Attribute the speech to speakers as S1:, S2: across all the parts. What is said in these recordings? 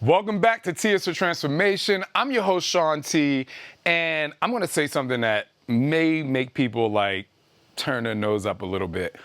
S1: Welcome back to Tears for Transformation. I'm your host, Shaun T, and I'm going to say something that may make people turn their nose up a little bit.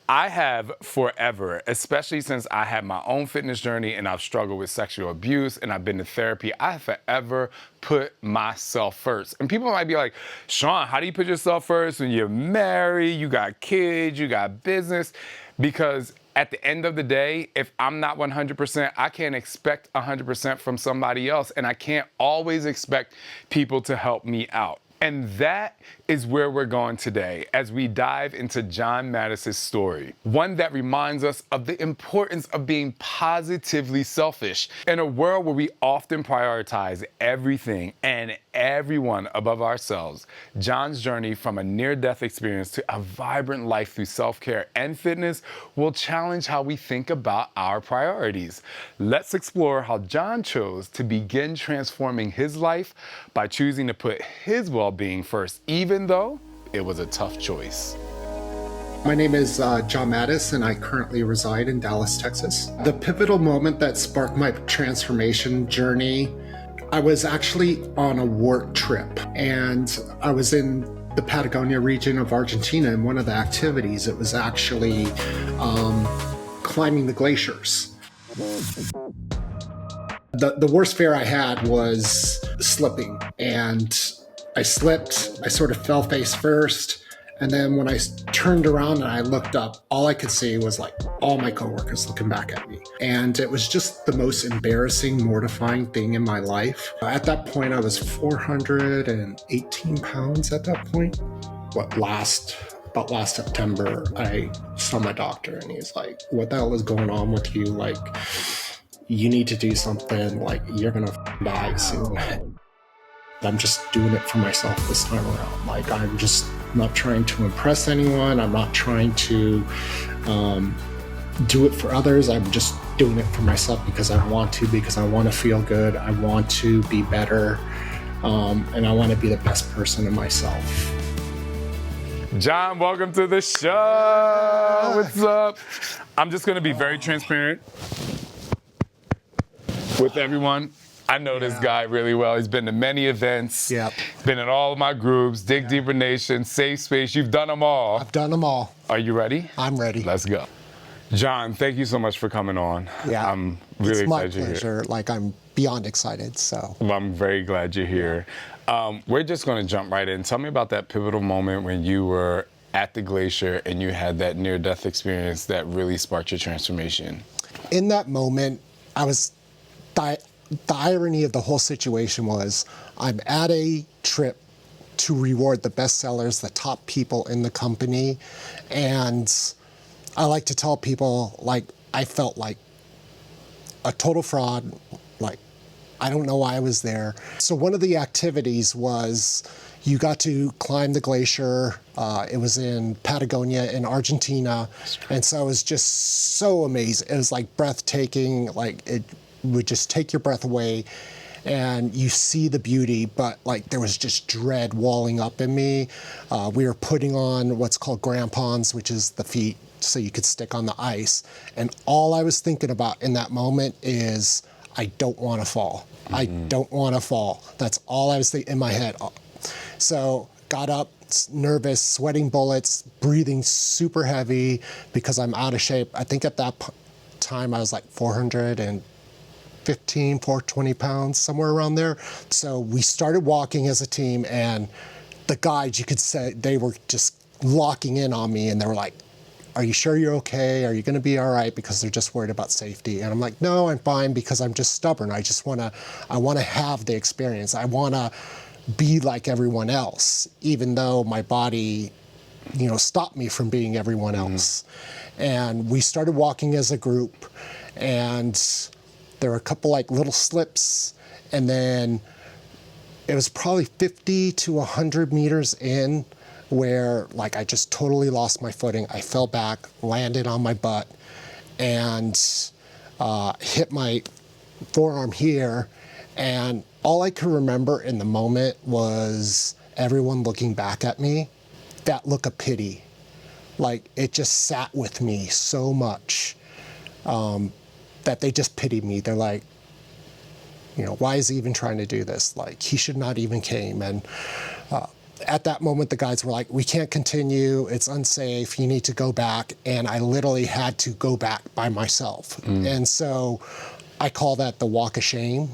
S1: I have forever, especially since I had my own fitness journey and I've struggled with sexual abuse and I've been to therapy, I have forever put myself first. And people might be like, Shaun, how do you put yourself first when you're married, you got kids, you got business? Because at the end of the day, if I'm not 100%, I can't expect 100% from somebody else, and I can't always expect people to help me out. And that is where we're going today as we dive into John Mattis's story, one that reminds us of the importance of being positively selfish. In a world where we often prioritize everything and everyone above ourselves, John's journey from a near-death experience to a vibrant life through self-care and fitness will challenge how we think about our priorities. Let's explore how John chose to begin transforming his life by choosing to put his well-being first, even though it was a tough choice.
S2: My name is John Mattis, and I currently reside in Dallas, Texas. The pivotal moment that sparked my transformation journey, I was actually on a work trip, and I was in the Patagonia region of Argentina, and one of the activities, it was actually climbing the glaciers. The worst fear I had was slipping, and I slipped. I sort of fell face first, and then when I turned around and I looked up, all I could see was all my coworkers looking back at me. And it was just the most embarrassing, mortifying thing in my life. At that point, I was 418 pounds at that point. About last September, I saw my doctor, and he's like, what the hell is going on with you? You need to do something, you're gonna die soon. I'm just doing it for myself this time around. I'm just not trying to impress anyone. I'm not trying to do it for others. I'm just doing it for myself because I want to feel good. I want to be better. And I want to be the best person in myself.
S1: John, welcome to the show. What's up? I'm just going to be very transparent with everyone. I know this guy really well. He's been to many events.
S2: Yep.
S1: Been in all of my groups, Dig Deeper Nation, Safe Space. You've done them all.
S2: I've done them all.
S1: Are you ready?
S2: I'm ready.
S1: Let's go. John, thank you so much for coming on.
S2: Yeah.
S1: I'm really excited you're here.
S2: It's my pleasure. I'm beyond excited, so.
S1: Well, I'm very glad you're here. We're just going to jump right in. Tell me about that pivotal moment when you were at the glacier and you had that near-death experience that really sparked your transformation.
S2: In that moment, I was... The irony of the whole situation was I'm at a trip to reward the best sellers, the top people in the company. And I like to tell people, I felt like a total fraud. I don't know why I was there. So one of the activities was you got to climb the glacier. It was in Patagonia in Argentina. And so it was just so amazing. It was breathtaking. It would just take your breath away, and you see the beauty, but there was just dread walling up in me. We were putting on what's called crampons, which is the feet so you could stick on the ice. And all I was thinking about in that moment is, I don't want to fall. Mm-hmm. I don't want to fall. That's all I was thinking in my head. So got up, nervous, sweating bullets, breathing super heavy because I'm out of shape. I think at that time I was 420 pounds, somewhere around there. So we started walking as a team, and the guides, you could say, they were just locking in on me, and they were like, are you sure you're okay? Are you gonna be all right? Because they're just worried about safety. And I'm like, no, I'm fine, because I'm just stubborn. I wanna have the experience. I wanna be like everyone else, even though my body, stopped me from being everyone else. And we started walking as a group, and there were a couple little slips, and then it was probably 50 to 100 meters in where I just totally lost my footing. I fell back, landed on my butt, and hit my forearm here. And all I could remember in the moment was everyone looking back at me, that look of pity. It just sat with me so much. That they just pitied me. They're like, why is he even trying to do this? Like, he should not even came. And at that moment, the guides were like, we can't continue. It's unsafe. You need to go back. And I literally had to go back by myself. And so I call that the walk of shame,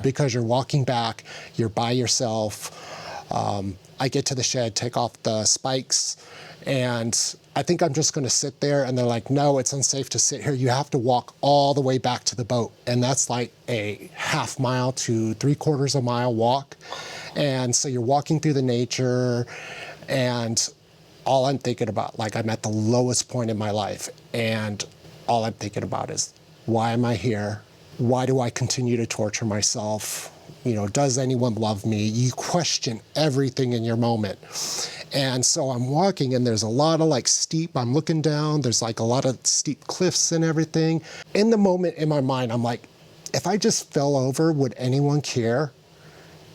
S2: because you're walking back, you're by yourself. I get to the shed, take off the spikes, and I think I'm just going to sit there. And they're like, no, it's unsafe to sit here. You have to walk all the way back to the boat. And that's like a half mile to 3/4 of a mile walk. And so you're walking through the nature, and all I'm thinking about, like, I'm at the lowest point in my life, and all I'm thinking about is, why am I here? Why do I continue to torture myself? Does anyone love me? You question everything in your moment. And so I'm walking, and there's a lot of I'm looking down, there's like a lot of steep cliffs and everything. In the moment in my mind, I'm like, if I just fell over, would anyone care?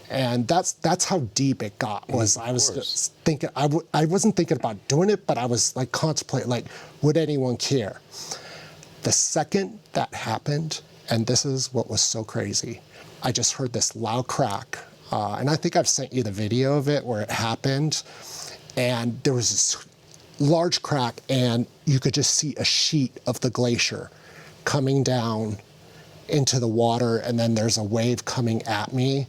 S2: And that's how deep it got. I was just thinking, I wasn't thinking about doing it, but I was like contemplating, like, would anyone care? The second that happened, and this is what was so crazy, I just heard this loud crack. And I think I've sent you the video of it where it happened. And there was this large crack, and you could just see a sheet of the glacier coming down into the water, and then there's a wave coming at me.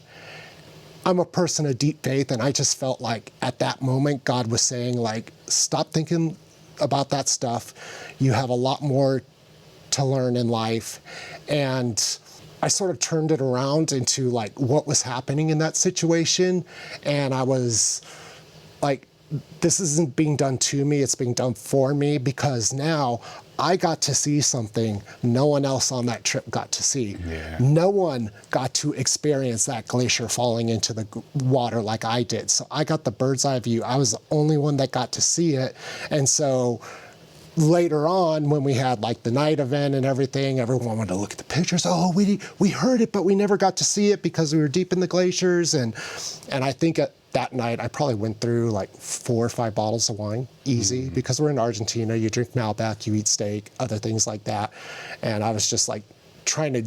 S2: I'm a person of deep faith, and I just felt like at that moment, God was saying, like, stop thinking about that stuff. You have a lot more to learn in life. And I sort of turned it around into like what was happening in that situation. And I was like, this isn't being done to me, it's being done for me, because now I got to see something no one else on that trip got to see. No one got to experience that glacier falling into the water like I did. So I got the bird's eye view. I was the only one that got to see it. And so later on, when we had like the night event and everything, everyone wanted to look at the pictures. Oh, we heard it, but we never got to see it because we were deep in the glaciers. And I think that night, I probably went through like 4 or 5 bottles of wine, easy, because we're in Argentina. You drink Malbec, you eat steak, other things like that. And I was just like trying to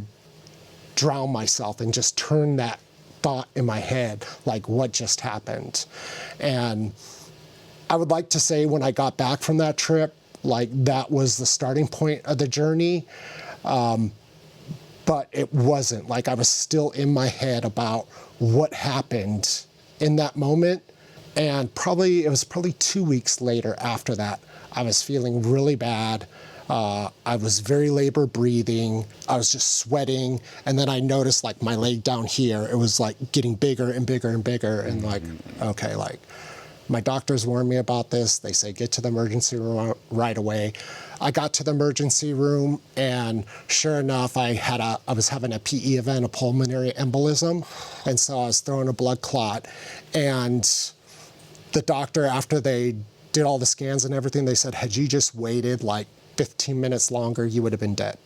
S2: drown myself and just turn that thought in my head, like, what just happened? And I would like to say when I got back from that trip, like, that was the starting point of the journey. But it wasn't. Like, I was still in my head about what happened in that moment. And it was probably 2 weeks later after that, I was feeling really bad. I was very labor breathing. I was just sweating. And then I noticed like my leg down here, it was like getting bigger and bigger and bigger. And like, okay, like, my doctors warned me about this. They say, get to the emergency room right away. I got to the emergency room, and sure enough, I was having a PE event, a pulmonary embolism. And so I was throwing a blood clot. And the doctor, after they did all the scans and everything, they said, had you just waited like 15 minutes longer, you would have been dead.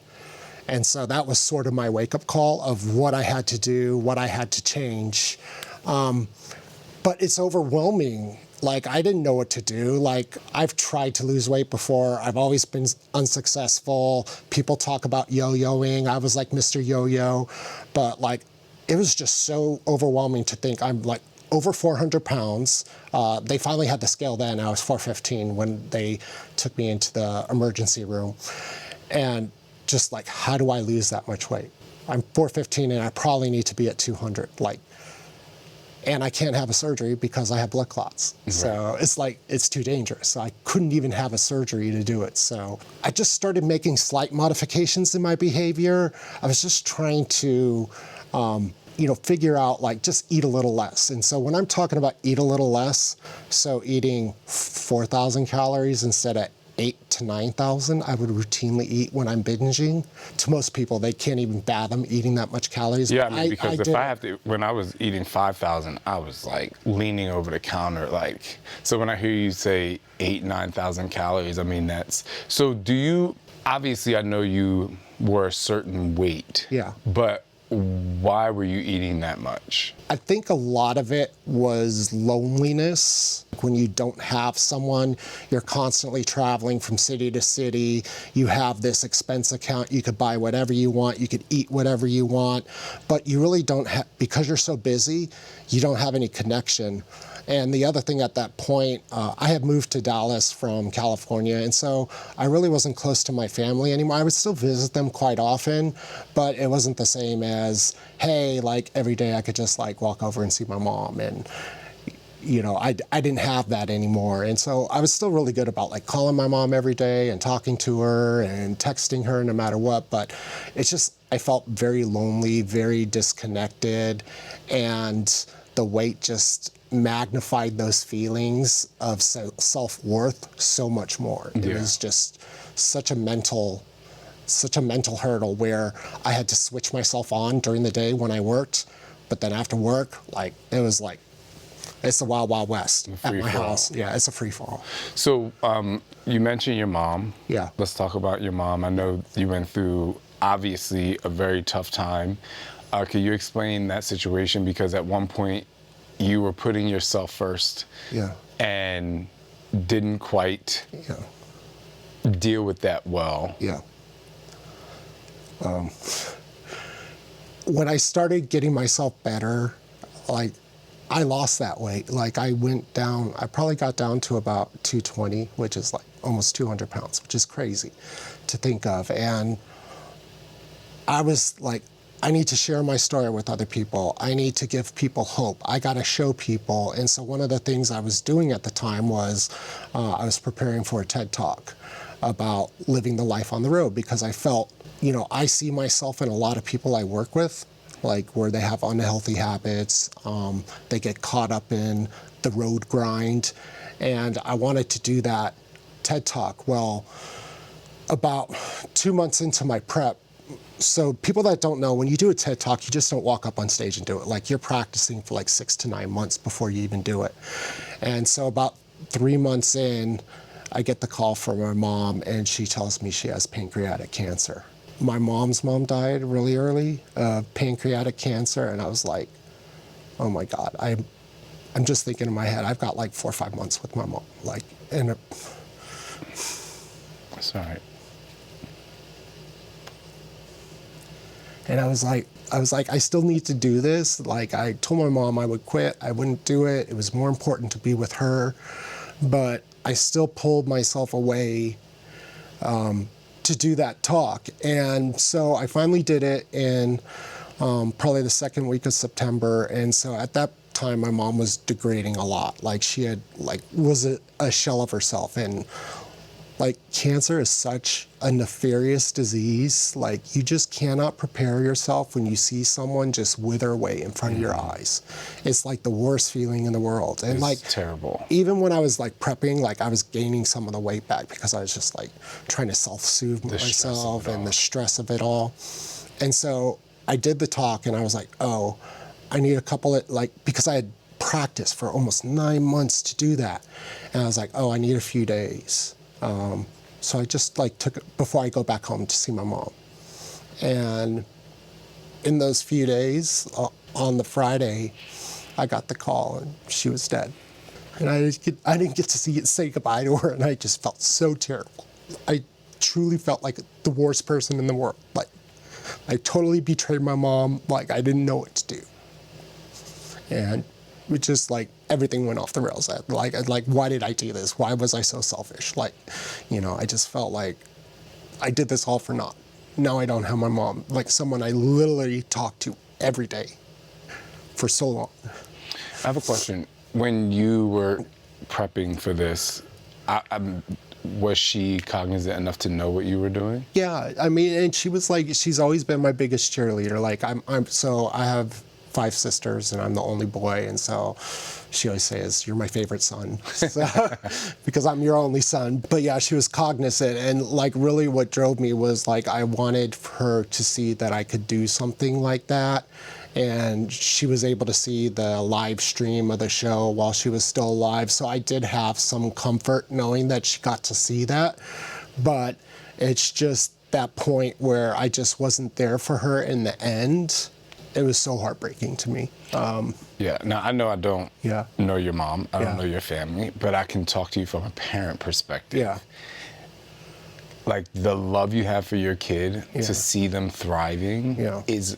S2: And so that was sort of my wake-up call of what I had to do, what I had to change. But it's overwhelming. Like, I didn't know what to do. Like, I've tried to lose weight before. I've always been unsuccessful. People talk about yo-yoing. I was like Mr. Yo-Yo. But like, it was just so overwhelming to think I'm like over 400 pounds. They finally had the scale then. I was 415 when they took me into the emergency room. And just like, how do I lose that much weight? I'm 415 and I probably need to be at 200. Like, and I can't have a surgery because I have blood clots. Right. So it's like, it's too dangerous. So I couldn't even have a surgery to do it. So I just started making slight modifications in my behavior. I was just trying to, figure out, like, just eat a little less. And so when I'm talking about eat a little less, so eating 4,000 calories instead of 8,000 to 9,000, I would routinely eat when I'm binging. To most people, they can't even fathom eating that much calories.
S1: Yeah, because when I was eating 5,000, I was like leaning over the counter, like, so when I hear you say 8,000, 9,000 calories, I mean, so obviously I know you were a certain weight.
S2: Yeah.
S1: But why were you eating that much?
S2: I think a lot of it was loneliness. When you don't have someone, you're constantly traveling from city to city. You have this expense account. You could buy whatever you want. You could eat whatever you want. But you really don't have, because you're so busy, you don't have any connection. And the other thing at that point, I had moved to Dallas from California, and so I really wasn't close to my family anymore. I would still visit them quite often, but it wasn't the same as, hey, like every day I could just like walk over and see my mom. And you know, I didn't have that anymore. And so I was still really good about like calling my mom every day and talking to her and texting her no matter what. But it's just, I felt very lonely, very disconnected. And the weight just magnified those feelings of self-worth so much more. It was just such a mental hurdle where I had to switch myself on during the day when I worked. But then after work, like, it was like, it's the wild, wild west at my house. Yeah, it's a free for all.
S1: So you mentioned your mom.
S2: Yeah.
S1: Let's talk about your mom. I know you went through, obviously, a very tough time. Could you explain that situation? Because at one point, you were putting yourself first.
S2: Yeah.
S1: And didn't quite deal with that well.
S2: Yeah. When I started getting myself better, like, I lost that weight. Like, I went down, I probably got down to about 220, which is like almost 200 pounds, which is crazy to think of. And I was like, I need to share my story with other people. I need to give people hope. I got to show people. And so one of the things I was doing at the time was I was preparing for a TED Talk about living the life on the road, because I felt, you know, I see myself in a lot of people I work with, like where they have unhealthy habits, they get caught up in the road grind, and I wanted to do that TED Talk. Well, about 2 months into my prep, so people that don't know, when you do a TED Talk, you just don't walk up on stage and do it. Like, you're practicing for like 6 to 9 months before you even do it. And so about 3 months in, I get the call from my mom, and she tells me she has pancreatic cancer. My mom's mom died really early of pancreatic cancer, and I was like, oh my God. I'm just thinking in my head, I've got like 4 or 5 months with my mom. Like, and
S1: That's all right.
S2: And I was like, I still need to do this. Like, I told my mom I would quit. I wouldn't do it. It was more important to be with her. But I still pulled myself away to do that talk. And so I finally did it in probably the second week of September. And so at that time, my mom was degrading a lot. Like, she had, like, was a shell of herself. And like, cancer is such a nefarious disease. Like, you just cannot prepare yourself when you see someone just wither away in front of your eyes. It's like the worst feeling in the world. And
S1: It's
S2: like,
S1: terrible.
S2: even when I was like prepping, like, I was gaining some of the weight back because I was just like trying to self-soothe myself and the stress of it all. And so I did the talk, and I was like, oh, I need a couple of, like, because I had practiced for almost 9 months to do that. And I was like, oh, I need a few days. So I just like took it before I go back home to see my mom. And in those few days, on the Friday, I got the call, and she was dead. And I didn't get to say goodbye to her, and I just felt so terrible. I truly felt like the worst person in the world. Like, I totally betrayed my mom. Like, I didn't know what to do. And it just, like, everything went off the rails. Like, why did I do this? Why was I so selfish? Like, you know, I just felt like I did this all for naught. Now I don't have my mom, like someone I literally talk to every day for so long.
S1: I have a question. When you were prepping for this, was she cognizant enough to know what you were doing?
S2: Yeah, I mean, and she was like, she's always been my biggest cheerleader. Like, so I have 5 sisters, and I'm the only boy, and so she always says, you're my favorite son, so, because I'm your only son. But yeah, she was cognizant, and like, really what drove me was like, I wanted her to see that I could do something like that. And she was able to see the live stream of the show while she was still alive. So I did have some comfort knowing that she got to see that. But it's just that point where I just wasn't there for her in the end. it was so heartbreaking to me.
S1: Yeah. Now, I know I don't
S2: Yeah.
S1: know your mom. I don't
S2: Yeah.
S1: know your family, but I can talk to you from a parent perspective.
S2: Yeah.
S1: Like the love you have for your kid,
S2: Yeah.
S1: to see them thriving
S2: Yeah.
S1: is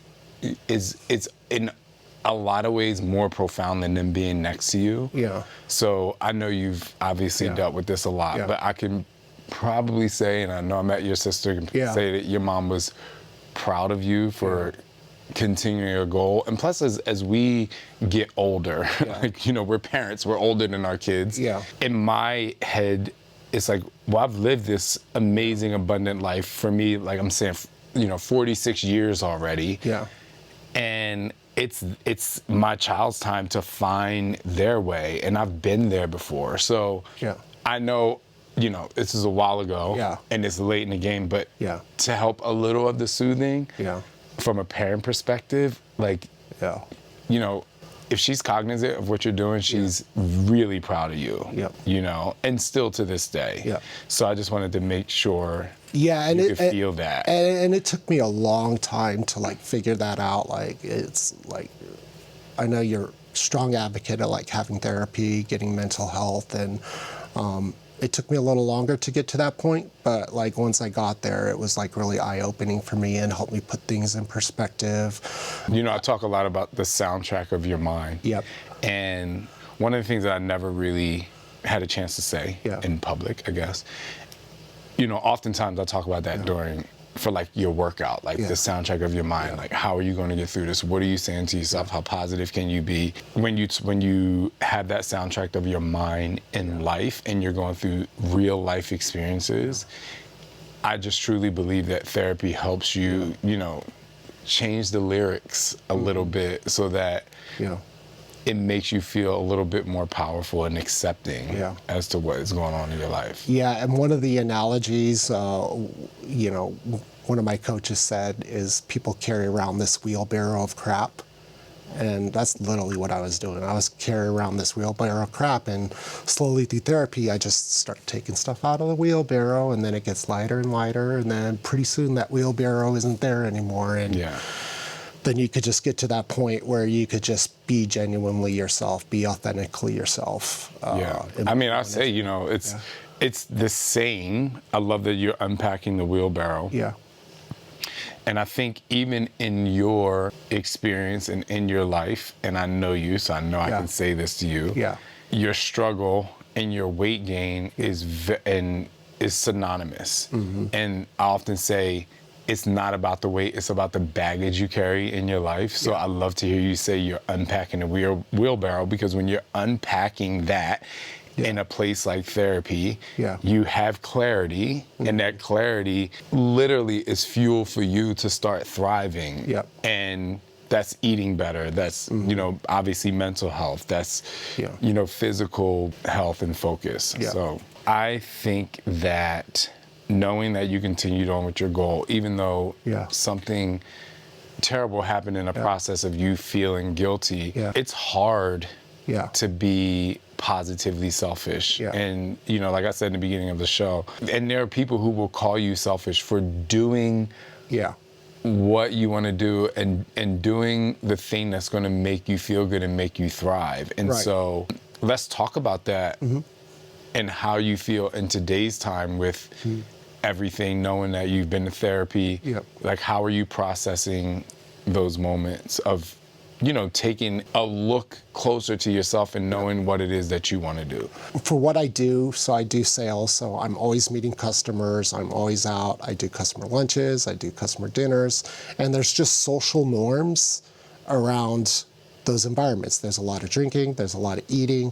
S1: it's in a lot of ways more profound than them being next to you.
S2: Yeah.
S1: So I know you've obviously
S2: Yeah.
S1: dealt with this a lot,
S2: Yeah.
S1: but I can probably say, and I know I met your sister, can
S2: Yeah.
S1: say that your mom was proud of you for continuing your goal. And plus, as we get older, like, you know, we're parents, we're older than our kids.
S2: Yeah.
S1: In my head, it's like, well, I've lived this amazing, abundant life. For me, like I'm saying, you know, 46 years already.
S2: Yeah.
S1: And it's my child's time to find their way, and I've been there before. So
S2: Yeah.
S1: I know, you know, this is a while ago,
S2: Yeah.
S1: and it's late in the game, but
S2: Yeah.
S1: to help a little of the soothing,
S2: Yeah.
S1: from a parent perspective, like,
S2: Yeah.
S1: you know, if she's cognizant of what you're doing, she's really proud of you.
S2: Yep.
S1: You know, and still to this day.
S2: Yep.
S1: So I just wanted to make sure
S2: Yeah, and
S1: you
S2: it
S1: could feel that.
S2: and it took me a long time to like figure that out. Like it's like, I know you're a strong advocate of like having therapy, getting mental health, and it took me a little longer to get to that point. But like once I got there, it was like really eye-opening for me and helped me put things in perspective.
S1: You know, I talk a lot about the soundtrack of your mind.
S2: Yep.
S1: And one of the things that I never really had a chance to say in public, I guess, you know, oftentimes I talk about that for like your workout, like the soundtrack of your mind, like how are you going to get through this? What are you saying to yourself? How positive can you be? When you have that soundtrack of your mind in life and you're going through real life experiences, I just truly believe that therapy helps you, you know, change the lyrics a little bit so that it makes you feel a little bit more powerful and accepting as to what is going on in your life.
S2: Yeah, and one of the analogies, you know, one of my coaches said is people carry around this wheelbarrow of crap. And that's literally what I was doing. I was carrying around this wheelbarrow of crap, and slowly through therapy, I just start taking stuff out of the wheelbarrow, and then it gets lighter and lighter, and then pretty soon that wheelbarrow isn't there anymore. And then you could just get to that point where you could just be genuinely yourself, be authentically yourself.
S1: I mean, I say, you know, it's the same. I love that you're unpacking the wheelbarrow.
S2: Yeah.
S1: And I think even in your experience and in your life, and I know you, so I know I can say this to you, your struggle and your weight gain is synonymous. And I often say, it's not about the weight, it's about the baggage you carry in your life. So I love to hear you say you're unpacking a wheelbarrow, because when you're unpacking that in a place like therapy, you have clarity, and that clarity literally is fuel for you to start thriving. And that's eating better, that's, you know, obviously mental health, that's, you know, physical health and focus. So I think that knowing that you continued on with your goal, even though something terrible happened in the process of you feeling guilty, it's hard to be positively selfish. And, you know, like I said in the beginning of the show, and there are people who will call you selfish for doing what you want to do and doing the thing that's going to make you feel good and make you thrive. And so let's talk about that and how you feel in today's time with everything, knowing that you've been to therapy. Like, how are you processing those moments of, you know, taking a look closer to yourself and knowing what it is that you want to do?
S2: For what I do, so I do sales, so I'm always meeting customers, I'm always out, I do customer lunches, I do customer dinners, and there's just social norms around those environments. There's a lot of drinking, there's a lot of eating,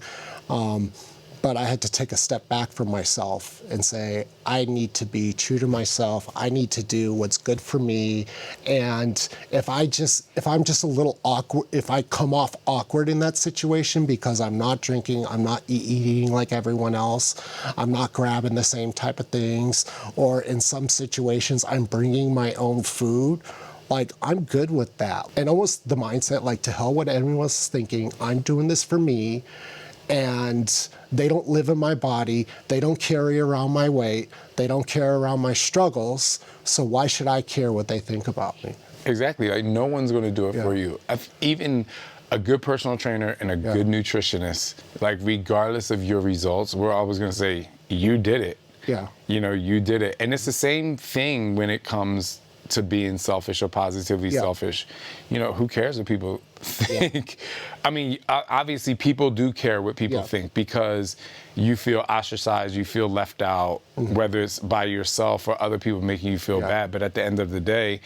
S2: but I had to take a step back from myself and say, I need to be true to myself. I need to do what's good for me. And if I'm just a little awkward, if I come off awkward in that situation because I'm not drinking, I'm not eating like everyone else, I'm not grabbing the same type of things, or in some situations I'm bringing my own food, like, I'm good with that. And almost the mindset, like, to hell what everyone's thinking, I'm doing this for me. And they don't live in my body, they don't carry around my weight, they don't carry around my struggles, so why should I care what they think about me?
S1: Exactly. Like no one's going to do it for you. Even a good personal trainer and a good nutritionist, like regardless of your results, we're always going to say, you did it.
S2: Yeah.
S1: You know, you did it. And it's the same thing when it comes to being selfish or positively selfish. You know, who cares what people think? I mean, obviously people do care what people think because you feel ostracized, you feel left out, whether it's by yourself or other people making you feel bad. But at the end of the day,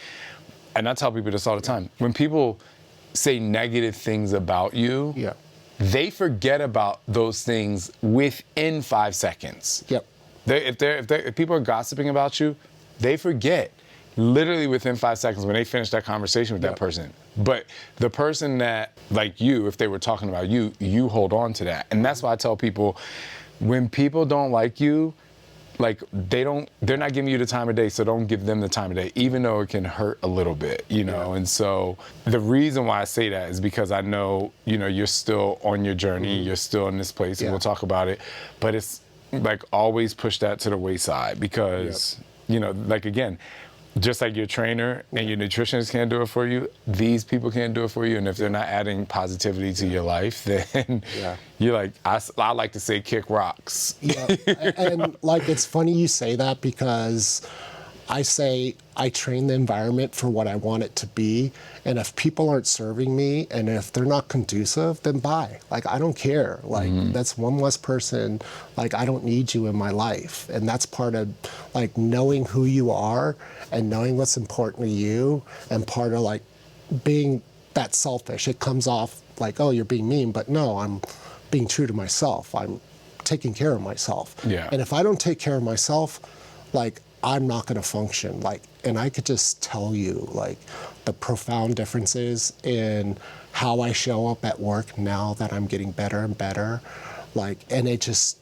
S1: and I tell people this all the time, when people say negative things about you, they forget about those things within 5 seconds. If people are gossiping about you, they forget literally within 5 seconds when they finish that conversation with that person. But the person that, like you, if they were talking about you, you hold on to that. And that's why I tell people, when people don't like you, like they're not giving you the time of day, so don't give them the time of day, even though it can hurt a little bit, you know? And so the reason why I say that is because I know, you know, you're still on your journey, you're still in this place, and we'll talk about it, but it's like always push that to the wayside because, you know, like again, just like your trainer and your nutritionist can't do it for you, these people can't do it for you. And if they're not adding positivity to your life, then you're like, I like to say kick rocks.
S2: And like, it's funny you say that because I say I train the environment for what I want it to be. And if people aren't serving me and if they're not conducive, then bye. Like, I don't care. Like, that's one less person. Like, I don't need you in my life. And that's part of like knowing who you are and knowing what's important to you, and part of like being that selfish. It comes off like, oh, you're being mean, but no, I'm being true to myself. I'm taking care of myself. And if I don't take care of myself, like, I'm not going to function. Like, and I could just tell you like the profound differences in how I show up at work now that I'm getting better and better. Like, and it just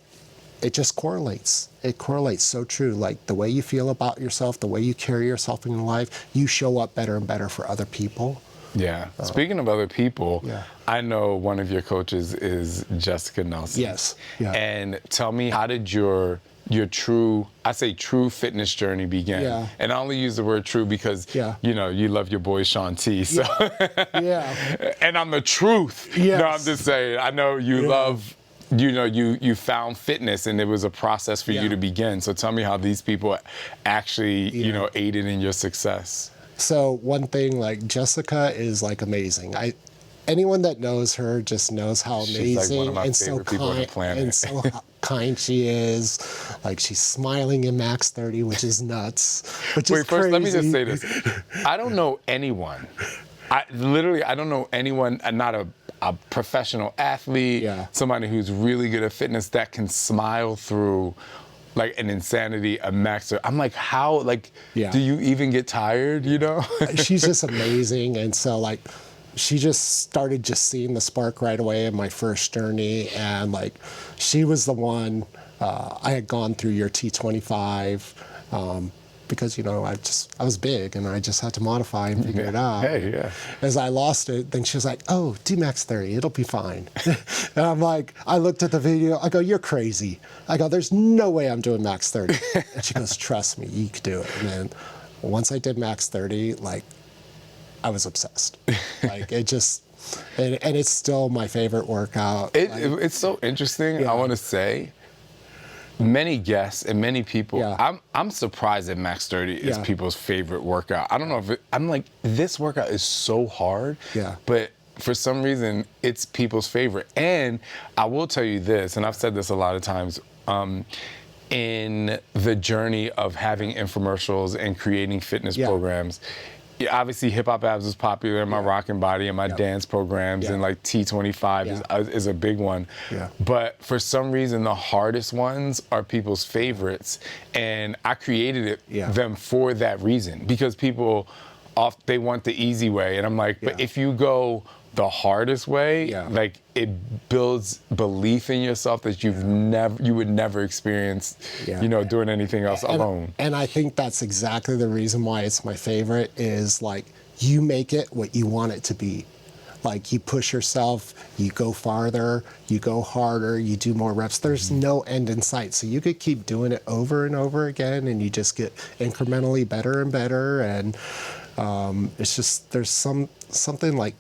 S2: correlates. It correlates so true. Like the way you feel about yourself, the way you carry yourself in life, you show up better and better for other people.
S1: Speaking of other people, I know one of your coaches is Jessica Nelson. And tell me, how did your true fitness journey began? And I only use the word true because, you know, you love your boy Shaun T. So and I'm the truth. No, I'm just saying, I know you love, you know, you found fitness and it was a process for you to begin. So tell me how these people actually, you know, aided in your success.
S2: So one thing, like, Jessica is like amazing. Anyone that knows her just knows how amazing
S1: like one of my
S2: and
S1: favorite people on the planet.
S2: And so kind she is. Like, she's smiling in Max 30, which is nuts. Which is
S1: first,
S2: crazy.
S1: let me just say this. I don't know anyone. I don't know anyone, not a professional athlete, somebody who's really good at fitness that can smile through like an insanity, a max. I'm like, how, like, do you even get tired, you know?
S2: She's just amazing. And so, like, she just started just seeing the spark right away in my first journey. And, like, she was the one, I had gone through your T25, because, you know, I was big and I just had to modify and figure it out. As I lost it, then she was like, oh, do Max 30, it'll be fine. And I'm like, I looked at the video, I go, you're crazy. I go, there's no way I'm doing Max 30. And she goes, trust me, you can do it. And then once I did Max 30, like, I was obsessed. Like, it just, and it's still my favorite workout.
S1: It's so interesting, I want to say. Many guests and many people, I'm surprised that Max 30 is people's favorite workout. I don't know if I'm like, this workout is so hard, but for some reason, it's people's favorite. And I will tell you this, and I've said this a lot of times, in the journey of having infomercials and creating fitness programs, obviously Hip Hop Abs is popular in my rockin' body and my dance programs, and like T25 is a big one. But for some reason, the hardest ones are people's favorites, and I created them for that reason, because people they want the easy way, and I'm like, but if you go the hardest way, like, it builds belief in yourself that you would never experience, you know, doing anything else alone.
S2: And I think that's exactly the reason why it's my favorite, is like, you make it what you want it to be. Like, you push yourself, you go farther, you go harder, you do more reps. There's no end in sight. So you could keep doing it over and over again, and you just get incrementally better and better. And It's just there's something like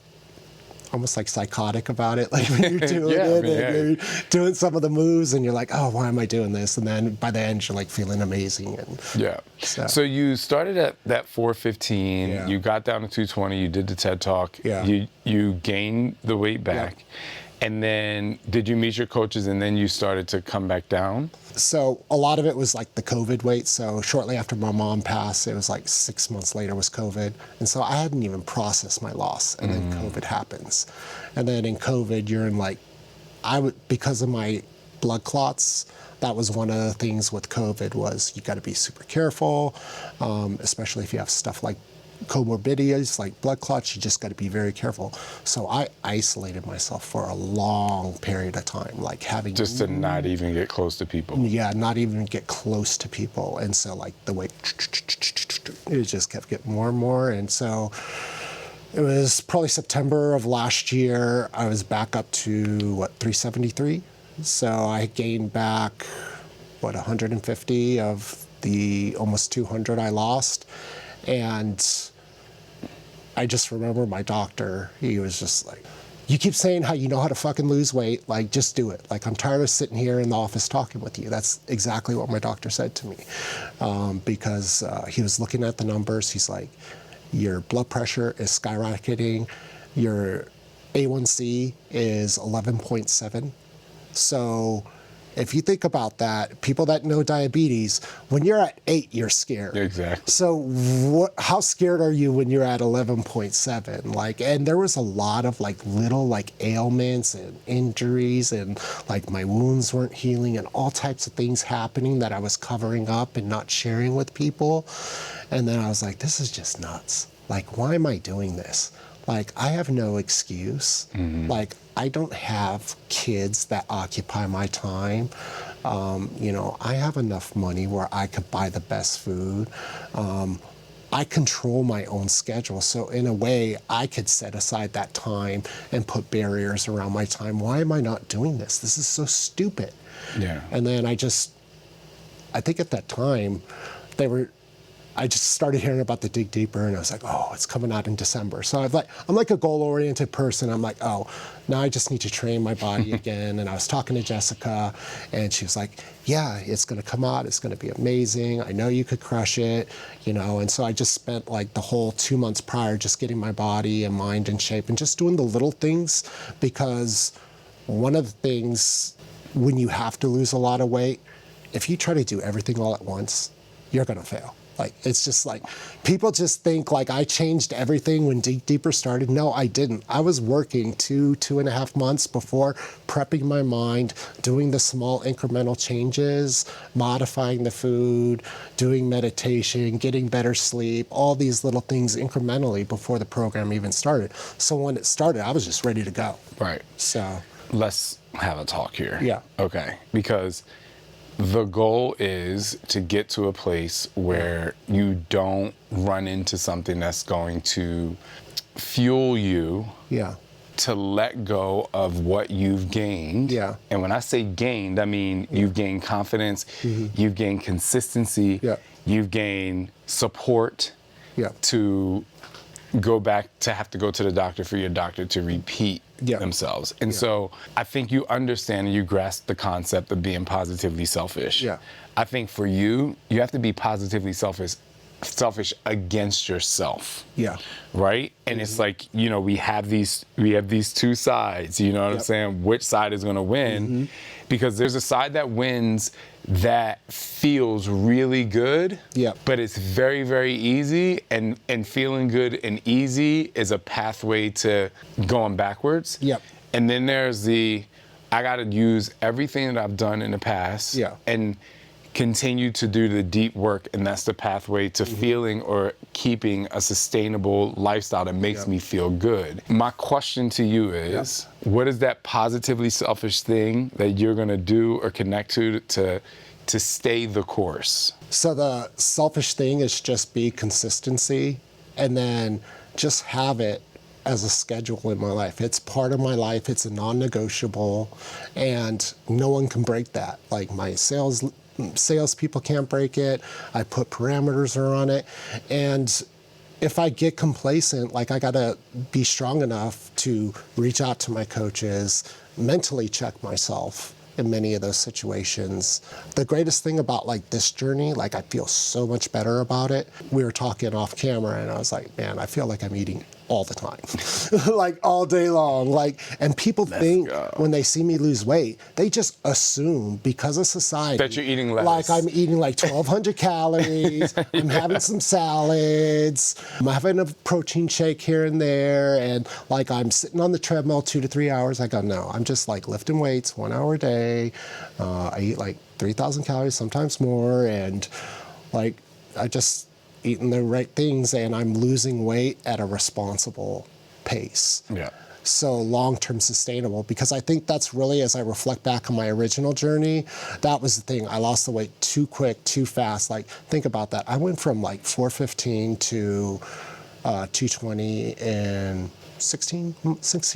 S2: almost like psychotic about it. Like when you're doing and you're doing some of the moves and you're like, oh, why am I doing this? And then by the end, you're like feeling amazing. And
S1: So you started at that 415,
S2: Yeah.
S1: you got down to 220, you did the TED Talk,
S2: Yeah.
S1: you gained the weight back. And then did you meet your coaches and then you started to come back down?
S2: So a lot of it was like the COVID weight. So shortly after my mom passed, it was like 6 months later was COVID. And so I hadn't even processed my loss. And then COVID happens. And then in COVID, you're in like, because of my blood clots, that was one of the things with COVID was you got to be super careful, especially if you have stuff like comorbidities like blood clots, you just got to be very careful. So I isolated myself for a long period of time, like having
S1: just to not even get close to people.
S2: Yeah, not even get close to people. And so like the weight, it just kept getting more and more. And so it was probably September of last year, I was back up to 373. So I gained back 150 of the almost 200 I lost. And I just remember my doctor, he was just like, you keep saying how you know how to fucking lose weight, like just do it. Like I'm tired of sitting here in the office talking with you. That's exactly what my doctor said to me. Because he was looking at the numbers, he's like, your blood pressure is skyrocketing, your A1C is 11.7. So if you think about that, people that know diabetes, when you're at 8, you're scared.
S1: Exactly.
S2: So how scared are you when you're at 11.7? Like, and there was a lot of like little like ailments and injuries and like my wounds weren't healing and all types of things happening that I was covering up and not sharing with people. And then I was like, this is just nuts. Like, why am I doing this? Like, I have no excuse. Like, I don't have kids that occupy my time. You know, I have enough money where I could buy the best food. I control my own schedule. So in a way, I could set aside that time and put barriers around my time. Why am I not doing this? This is so stupid.
S1: Yeah.
S2: And then I think at that time, I just started hearing about the Dig Deeper and I was like, oh, it's coming out in December. So I'm like a goal-oriented person. I'm like, oh, now I just need to train my body again. And I was talking to Jessica and she was like, yeah, it's gonna come out. It's gonna be amazing. I know you could crush it, you know? And so I just spent like the whole 2 months prior just getting my body and mind in shape and just doing the little things, because one of the things when you have to lose a lot of weight, if you try to do everything all at once, you're gonna fail. Like, it's just like, people just think like I changed everything when Dig Deeper started. No, I didn't. I was working 2.5 months before, prepping my mind, doing the small incremental changes, modifying the food, doing meditation, getting better sleep, all these little things incrementally before the program even started. So when it started, I was just ready to go.
S1: Right.
S2: So
S1: Let's have a talk here.
S2: Yeah.
S1: Okay. Because the goal is to get to a place where you don't run into something that's going to fuel you
S2: yeah,
S1: to let go of what you've gained.
S2: Yeah.
S1: And when I say gained, I mean you've gained confidence, you've gained consistency,
S2: Yeah.
S1: you've gained support
S2: yeah,
S1: to go back to have to go to the doctor for your doctor to repeat
S2: Yeah.
S1: themselves. And so I think you understand and you grasp the concept of being positively selfish.
S2: Yeah.
S1: I think for you, you have to be positively selfish against yourself.
S2: yeah,
S1: Right? And it's like, you know, we have these two sides, you know what I'm
S2: Yep.
S1: saying? Which side is gonna win? Because there's a side that wins that feels really good,
S2: Yep.
S1: but it's very, very easy, and feeling good and easy is a pathway to going backwards.
S2: Yep.
S1: And then there's I gotta use everything that I've done in the past
S2: Yeah.
S1: and continue to do the deep work, and that's the pathway to feeling or keeping a sustainable lifestyle that makes
S2: Yep.
S1: me feel good. My question to you is, what is that positively selfish thing that you're gonna do or connect to stay the course?
S2: So the selfish thing is just be consistency, and then just have it as a schedule in my life. It's part of my life. It's a non-negotiable, and no one can break that. Like my salespeople can't break it. I put parameters around it, and if I get complacent, like I gotta be strong enough to reach out to my coaches, mentally check myself in many of those situations. The greatest thing about like this journey, like I feel so much better about it. We were talking off camera and I was like, man, I feel like I'm eating all the time, like all day long. Like, and people think when they see me lose weight, they just assume because of society
S1: that you're eating less.
S2: Like I'm eating like 1,200 calories. I'm having some salads. I'm having a protein shake here and there, and like I'm sitting on the treadmill 2 to 3 hours. I go, no, I'm just like lifting weights 1 hour a day. I eat like 3,000 calories, sometimes more, and like I just eating the right things, and I'm losing weight at a responsible pace.
S1: Yeah.
S2: So long-term sustainable, because I think that's really, as I reflect back on my original journey, that was the thing. I lost the weight too quick, too fast. Like, think about that. I went from like 415 to 220 in 16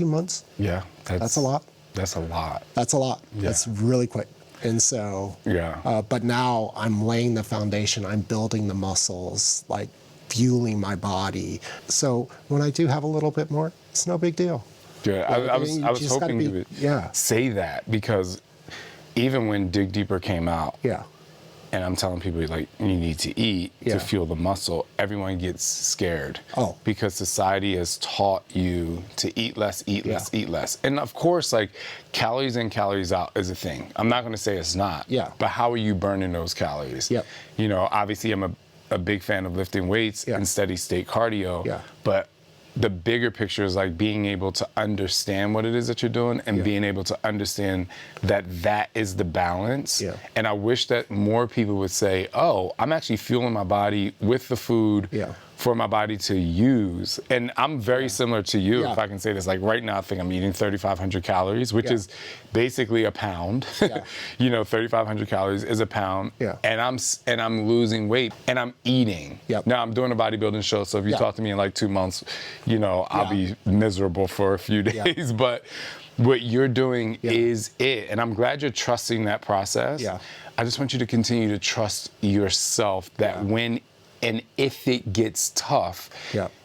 S2: months.
S1: Yeah.
S2: That's a lot.
S1: That's a lot.
S2: That's a lot.
S1: Yeah.
S2: That's really quick. And so,
S1: yeah.
S2: But now I'm laying the foundation. I'm building the muscles, like fueling my body. So when I do have a little bit more, it's no big deal.
S1: Yeah, I was hoping you would say that, because even when Dig Deeper came out, and I'm telling people like you need to eat to fuel the muscle, everyone gets scared.
S2: Oh.
S1: Because society has taught you to eat less, eat less, eat less. And of course, like calories in, calories out is a thing. I'm not going to say it's not.
S2: Yeah.
S1: But how are you burning those calories?
S2: Yep.
S1: You know, obviously I'm a big fan of lifting weights and steady state cardio.
S2: Yeah.
S1: But the bigger picture is like being able to understand what it is that you're doing and being able to understand that that is the balance.
S2: Yeah.
S1: And I wish that more people would say, oh, I'm actually fueling my body with the food for my body to use. And I'm very similar to you, if I can say this. Like right now, I think I'm eating 3,500 calories, which is basically a pound. You know, 3,500 calories is a pound. And I'm losing weight and I'm eating. Now I'm doing a bodybuilding show, so if you talk to me in like 2 months, you know, I'll be miserable for a few days. But what you're doing is it. And I'm glad you're trusting that process. I just want you to continue to trust yourself that when and if it gets tough,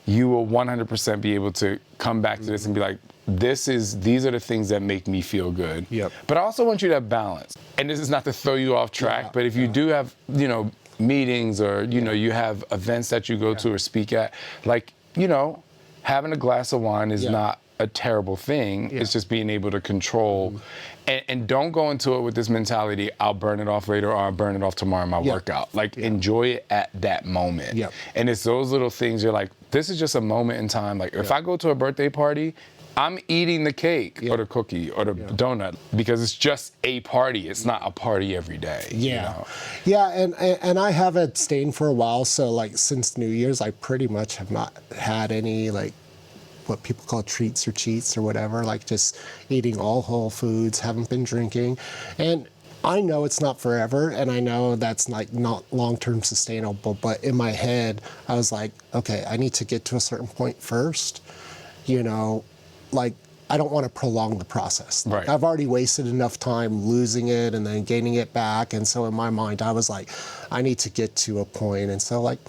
S1: you will 100% be able to come back to this and be like, these are the things that make me feel good. But I also want you to have balance. And this is not to throw you off track, but if you do have, you know, meetings or, you know, you have events that you go to or speak at, like, you know, having a glass of wine is not a terrible thing. It's just being able to control. And don't go into it with this mentality, I'll burn it off later or I'll burn it off tomorrow in my workout. Like, enjoy it at that moment. And it's those little things you're like, this is just a moment in time. Like, if I go to a birthday party, I'm eating the cake or the cookie or the donut because it's just a party. It's not a party every day. You know?
S2: And I have abstained for a while. So, like, since New Year's, I pretty much have not had any, like, what people call treats or cheats or whatever, like just eating all whole foods, haven't been drinking. And I know it's not forever, and I know that's like not long-term sustainable, but in my head, I was like, okay, I need to get to a certain point first, you know, like I don't want to prolong the process. Like, I've already wasted enough time losing it and then gaining it back, and so in my mind, I was like, I need to get to a point. And so, like,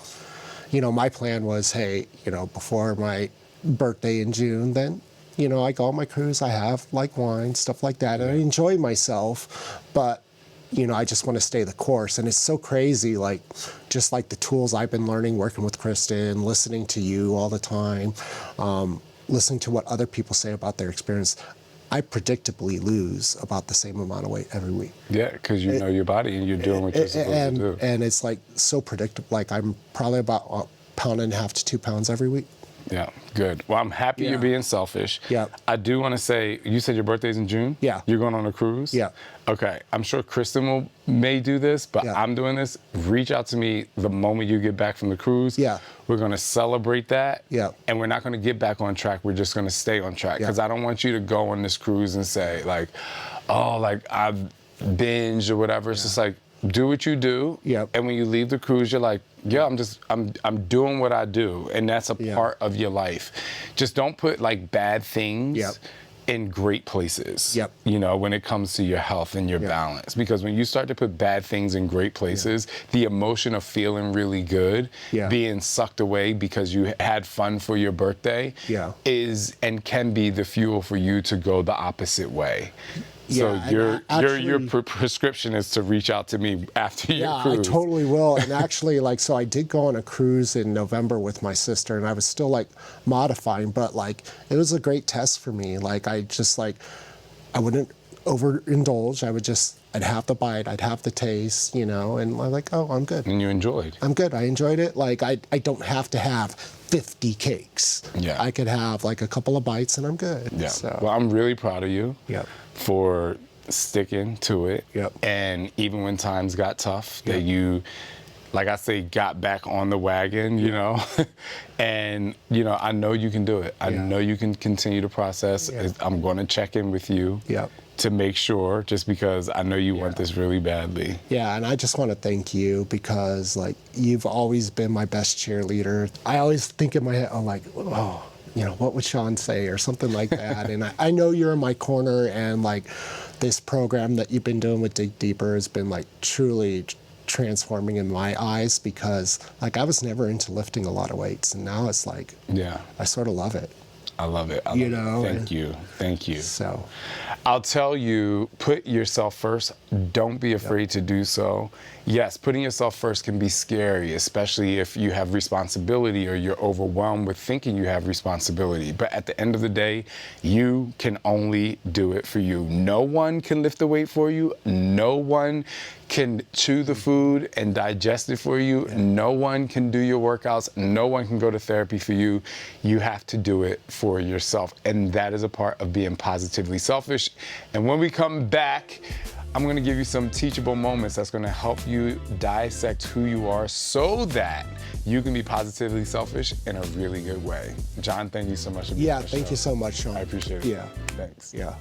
S2: you know, my plan was, hey, you know, before my birthday in June, then, you know, I go on my cruise, I have like wine, stuff like that, and I enjoy myself, but, you know, I just want to stay the course. And it's so crazy, like, just like the tools I've been learning, working with Kristen, listening to you all the time, listening to what other people say about their experience, I predictably lose about the same amount of weight every week.
S1: Yeah, because you know your body and you're doing what you're supposed to do.
S2: And it's like so predictable. Like, I'm probably about 1.5 pounds to 2 pounds every week.
S1: Yeah, good. Well, I'm happy you're being selfish.
S2: Yeah.
S1: I do want to say, you said your birthday's in June?
S2: Yeah.
S1: You're going on a cruise?
S2: Yeah.
S1: Okay. I'm sure Kristen may do this, but I'm doing this. Reach out to me the moment you get back from the cruise.
S2: Yeah.
S1: We're going to celebrate that.
S2: Yeah.
S1: And we're not going to get back on track. We're just going to stay on track. Because I don't want you to go on this cruise and say, like, oh, like, I've binged or whatever. It's just like, do what you do. And when you leave the cruise, you're like, yeah, I'm doing what I do. And that's a part of your life. Just don't put like bad things in great places.
S2: Yep.
S1: You know, when it comes to your health and your balance. Because when you start to put bad things in great places, the emotion of feeling really good, being sucked away because you had fun for your birthday, is and can be the fuel for you to go the opposite way. So your prescription is to reach out to me after your cruise.
S2: I totally will. And actually, like, so I did go on a cruise in November with my sister, and I was still like modifying, but like it was a great test for me. Like I wouldn't overindulge. I'd have the bite, I'd have the taste, you know, and I'm like, oh, I'm good.
S1: And you enjoyed.
S2: I'm good. I enjoyed it. Like I don't have to have 50 cakes.
S1: Yeah.
S2: I could have like a couple of bites and I'm good.
S1: Yeah.
S2: So.
S1: Well, I'm really proud of you.
S2: Yep.
S1: For sticking to it.
S2: Yep.
S1: And even when times got tough, that you, like I say, got back on the wagon, you know, and, you know, I know you can do it. I know you can continue to process. I'm going to check in with you to make sure, just because I know you want this really badly. Yeah,
S2: and I just want to thank you because, like, you've always been my best cheerleader. I always think in my head, I'm like, oh, you know, what would Shaun say or something like that. And I know you're in my corner, and like this program that you've been doing with Dig Deeper has been like truly transforming in my eyes, because like I was never into lifting a lot of weights, and now it's like, I sort of love it.
S1: I love it. Thank you. Thank you.
S2: So
S1: I'll tell you, put yourself first. Don't be afraid to do so. Yes, putting yourself first can be scary, especially if you have responsibility or you're overwhelmed with thinking you have responsibility. But at the end of the day, you can only do it for you. No one can lift the weight for you. No one can chew the food and digest it for you. No one can do your workouts. No one can go to therapy for you. You have to do it for yourself. And that is a part of being positively selfish. And when we come back, I'm gonna give you some teachable moments that's gonna help you dissect who you are so that you can be positively selfish in a really good way. John, thank you so much for being on the show.
S2: Thank you so much, Shaun.
S1: I appreciate it.
S2: Yeah.
S1: Thanks.
S2: Yeah.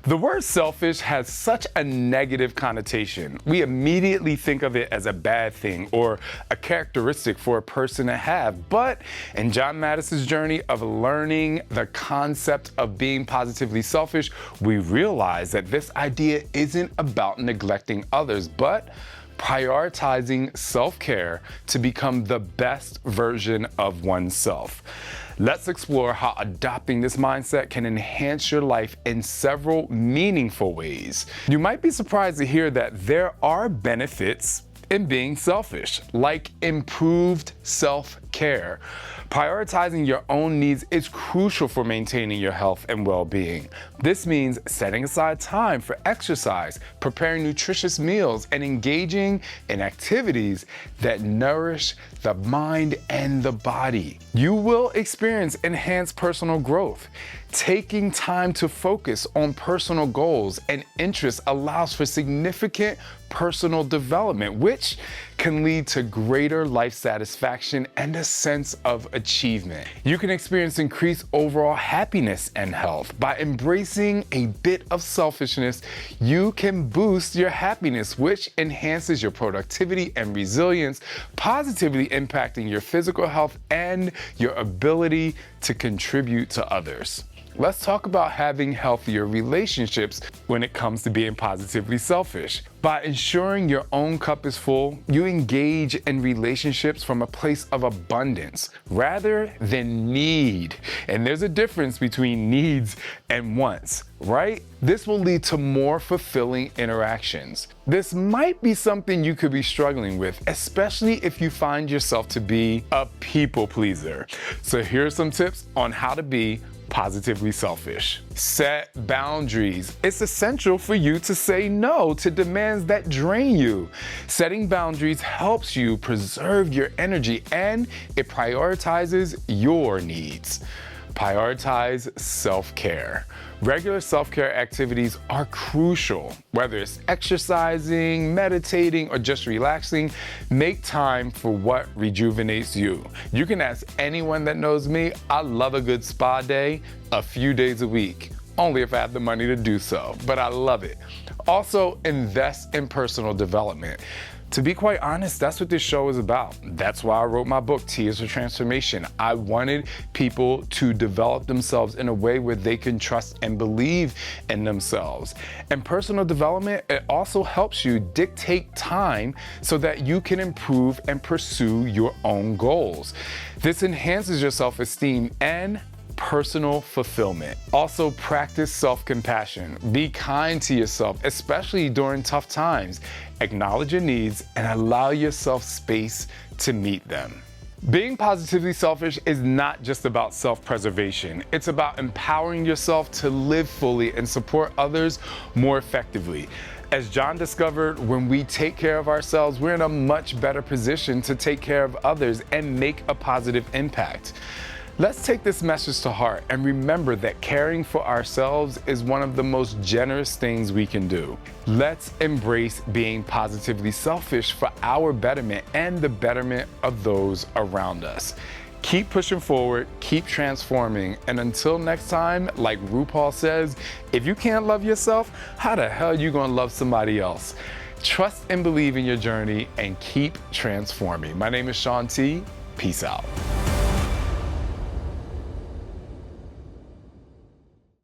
S1: The word selfish has such a negative connotation. We immediately think of it as a bad thing or a characteristic for a person to have. But in John Mattis's journey of learning the concept of being positively selfish, we realize that this idea isn't about neglecting others, but prioritizing self-care to become the best version of oneself. Let's explore how adopting this mindset can enhance your life in several meaningful ways. You might be surprised to hear that there are benefits in being selfish, like improved self-care. Prioritizing your own needs is crucial for maintaining your health and well-being. This means setting aside time for exercise, preparing nutritious meals, and engaging in activities that nourish the mind and the body. You will experience enhanced personal growth. Taking time to focus on personal goals and interests allows for significant personal development, which can lead to greater life satisfaction and a sense of achievement. You can experience increased overall happiness and health. By embracing a bit of selfishness, you can boost your happiness, which enhances your productivity and resilience, positively impacting your physical health and your ability to contribute to others. Let's talk about having healthier relationships when it comes to being positively selfish. By ensuring your own cup is full, you engage in relationships from a place of abundance rather than need. And there's a difference between needs and wants, right? This will lead to more fulfilling interactions. This might be something you could be struggling with, especially if you find yourself to be a people pleaser. So here are some tips on how to be positively selfish. Set boundaries. It's essential for you to say no to demands that drain you. Setting boundaries helps you preserve your energy and it prioritizes your needs. Prioritize self-care. Regular self-care activities are crucial. Whether it's exercising, meditating, or just relaxing, make time for what rejuvenates you. You can ask anyone that knows me, I love a good spa day a few days a week. Only if I have the money to do so, but I love it. Also, invest in personal development. To be quite honest, that's what this show is about. That's why I wrote my book, T is for Transformation. I wanted people to develop themselves in a way where they can trust and believe in themselves. And personal development, it also helps you dictate time so that you can improve and pursue your own goals. This enhances your self-esteem and personal fulfillment. Also, practice self-compassion. Be kind to yourself, especially during tough times. Acknowledge your needs and allow yourself space to meet them. Being positively selfish is not just about self-preservation. It's about empowering yourself to live fully and support others more effectively. As John discovered, when we take care of ourselves, we're in a much better position to take care of others and make a positive impact. Let's take this message to heart and remember that caring for ourselves is one of the most generous things we can do. Let's embrace being positively selfish for our betterment and the betterment of those around us. Keep pushing forward, keep transforming, and until next time, like RuPaul says, if you can't love yourself, how the hell are you gonna love somebody else? Trust and believe in your journey and keep transforming. My name is Shaun T. Peace out.